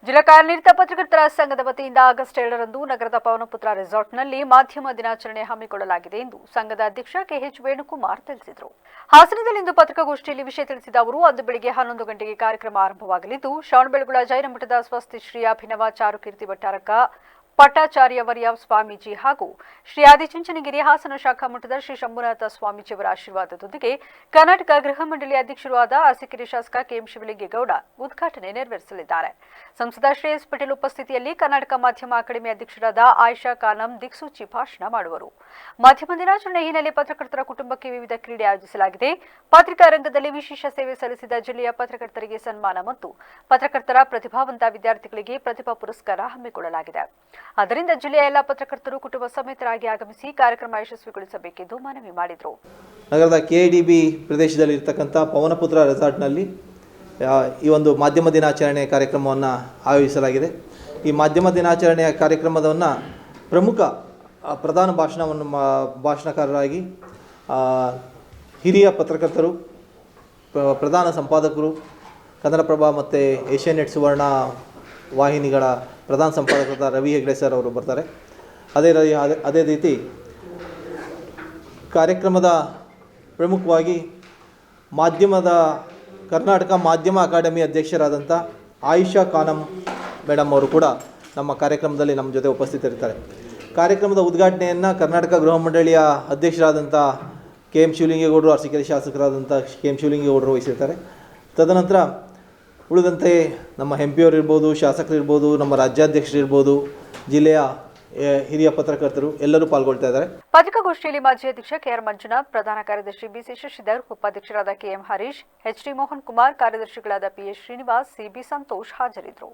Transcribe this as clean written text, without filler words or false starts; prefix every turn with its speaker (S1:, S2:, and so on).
S1: ಜಿಲ್ಲಾ ಕಾರ್ಯನಿರತ ಪತ್ರಕರ್ತರ ಸಂಘದ ವತಿಯಿಂದ ಆಗಸ್ಟ್ 2ರಂದು ನಗರದ ಪವನಪುತ್ರ ರೆಸಾರ್ಟ್ನಲ್ಲಿ ಮಾಧ್ಯಮ ದಿನಾಚರಣೆ ಹಮ್ಮಿಕೊಳ್ಳಲಾಗಿದೆ ಎಂದು ಸಂಘದ ಅಧ್ಯಕ್ಷ ಕೆಎಚ್ ವೇಣುಕುಮಾರ್ ತಿಳಿಸಿದರು. ಹಾಸನದಲ್ಲಿಂದು ಪತ್ರಿಕಾಗೋಷ್ಠಿಯಲ್ಲಿ ವಿಷಯ ತಿಳಿಸಿದ ಅವರು, ಅಂದು ಬೆಳಗ್ಗೆ 11 ಗಂಟೆಗೆ ಕಾರ್ಯಕ್ರಮ ಆರಂಭವಾಗಲಿದ್ದು, ಶ್ರವಣಬೆಳಗೊಳ ಜೈನ ಮಠದ ಸ್ವಸ್ತಿ ಶ್ರೀ ಅಭಿನವ ಚಾರುಕೀರ್ತಿ ಭಟ್ಟಾರಕ ಪಟ್ಟಾಚಾರ್ಯವರ್ಯ ಸ್ವಾಮೀಜಿ ಹಾಗೂ ಶ್ರೀ ಆದಿಚುಂಚನಗಿರಿ ಹಾಸನ ಶಾಖಾ ಮಠದ ಶ್ರೀ ಶಂಭುನಾಥ ಸ್ವಾಮೀಜಿಯವರ ಆಶೀರ್ವಾದದೊಂದಿಗೆ ಕರ್ನಾಟಕ ಗೃಹ ಮಂಡಳಿ ಅಧ್ಯಕ್ಷರೂ ಆದ ಅರಸೀಕೆರೆ ಶಾಸಕ ಕೆಎಂ ಶಿವಲಿಂಗೇಗೌಡ ಉದ್ಘಾಟನೆ ನೆರವೇರಿಸಲಿದ್ದಾರೆ. ಸಂಸದ ಶ್ರೀ ಎಸ್ ಪಟೇಲ್ ಉಪಸ್ಥಿತಿಯಲ್ಲಿ ಕರ್ನಾಟಕ ಮಾಧ್ಯಮ ಅಕಾಡೆಮಿ ಅಧ್ಯಕ್ಷರಾದ ಆಯಿಷಾ ಖಾನಂ ದಿಕ್ಸೂಚಿ ಭಾಷಣ ಮಾಡುವರು. ಮಾಧ್ಯಮ ದಿನಾಚರಣೆ ಹಿನ್ನೆಲೆ ಪತ್ರಕರ್ತರ ಕುಟುಂಬಕ್ಕೆ ವಿವಿಧ ಕ್ರೀಡೆ ಆಯೋಜಿಸಲಾಗಿದೆ. ಪತ್ರಿಕಾ ರಂಗದಲ್ಲಿ ವಿಶೇಷ ಸೇವೆ ಸಲ್ಲಿಸಿದ ಜಿಲ್ಲೆಯ ಪತ್ರಕರ್ತರಿಗೆ ಸನ್ಮಾನ ಮತ್ತು ಪತ್ರಕರ್ತರ ಪ್ರತಿಭಾವಂತ ವಿದ್ಯಾರ್ಥಿಗಳಿಗೆ ಪ್ರತಿಭಾ ಪುರಸ್ಕಾರ ಹಮ್ಮಿಕೊಳ್ಳಲಾಗಿದೆ. ಆದ್ದರಿಂದ ಜಿಲ್ಲೆಯ ಎಲ್ಲ ಪತ್ರಕರ್ತರು ಕುಟುಂಬ ಸಮೇತರಾಗಿ ಆಗಮಿಸಿ ಕಾರ್ಯಕ್ರಮ ಯಶಸ್ವಿಗೊಳಿಸಬೇಕೆಂದು ಮನವಿ ಮಾಡಿದರು.
S2: ನಗರದ ಕೆಐಡಿಬಿ ಪ್ರದೇಶದಲ್ಲಿ ಇರತಕ್ಕಂಥ ಪವನಪುತ್ರ ರೆಸಾರ್ಟ್ನಲ್ಲಿ ಈ ಒಂದು ಮಾಧ್ಯಮ ದಿನಾಚರಣೆ ಕಾರ್ಯಕ್ರಮವನ್ನು ಆಯೋಜಿಸಲಾಗಿದೆ. ಈ ಮಾಧ್ಯಮ ದಿನಾಚರಣೆಯ ಕಾರ್ಯಕ್ರಮವನ್ನು ಪ್ರಮುಖ ಪ್ರಧಾನ ಭಾಷಣಕಾರರಾಗಿ ಹಿರಿಯ ಪತ್ರಕರ್ತರು, ಪ್ರಧಾನ ಸಂಪಾದಕರು, ಕನ್ನಡಪ್ರಭ ಮತ್ತು ಏಷ್ಯಾನೆಟ್ ಸುವರ್ಣ ವಾಹಿನಿಗಳ ಪ್ರಧಾನ ಸಂಪಾದಕರಾದ ರವಿ ಹೆಗ್ಡೆ ಸರ್ ಅವರು ಬರ್ತಾರೆ. ಅದೇ ರೀತಿ ಕಾರ್ಯಕ್ರಮದ ಪ್ರಮುಖವಾಗಿ ಕರ್ನಾಟಕ ಮಾಧ್ಯಮ ಅಕಾಡೆಮಿ ಅಧ್ಯಕ್ಷರಾದಂಥ ಆಯಿಷಾ ಖಾನಂ ಮೇಡಮ್ ಅವರು ಕೂಡ ನಮ್ಮ ಕಾರ್ಯಕ್ರಮದಲ್ಲಿ ನಮ್ಮ ಜೊತೆ ಉಪಸ್ಥಿತರಿರ್ತಾರೆ. ಕಾರ್ಯಕ್ರಮದ ಉದ್ಘಾಟನೆಯನ್ನು ಕರ್ನಾಟಕ ಗೃಹ ಮಂಡಳಿಯ ಅಧ್ಯಕ್ಷರಾದಂಥ ಕೆಎಂ ಶಿವಲಿಂಗೇಗೌಡರು, ಅರಸೀಕೆರೆ ಶಾಸಕರಾದಂಥ ಕೆಎಂ ಶಿವಲಿಂಗೇಗೌಡರು ವಹಿಸಿರ್ತಾರೆ. ತದನಂತರ ಉಳಿದಂತೆ ನಮ್ಮ MP ಅವರು ಇರ್ಬೋದು, ಶಾಸಕರು ಇರ್ಬೋದು, ನಮ್ಮ ರಾಜ್ಯಾಧ್ಯಕ್ಷರು ಇರ್ಬೋದು, ಜಿಲ್ಲೆಯ ಹಿರಿಯ ಪತ್ರಕರ್ತರು ಎಲ್ಲರೂ ಪಾಲ್ಗೊಳ್ತಾ ಇದ್ದಾರೆ.
S1: ಪತ್ರಿಕಾಗೋಷ್ಠಿಯಲ್ಲಿ ಮಾಜಿ ಅಧ್ಯಕ್ಷ KR ಮಂಜುನಾಥ್, ಪ್ರಧಾನ ಕಾರ್ಯದರ್ಶಿ BC ಶಶಿಧರ್, ಉಪಾಧ್ಯಕ್ಷರಾದ KM ಹರೀಶ್, HD ಮೋಹನ್ ಕುಮಾರ್, ಕಾರ್ಯದರ್ಶಿಗಳಾದ PS ಶ್ರೀನಿವಾಸ್, CB ಸಂತೋಷ್ ಹಾಜರಿದ್ದರು.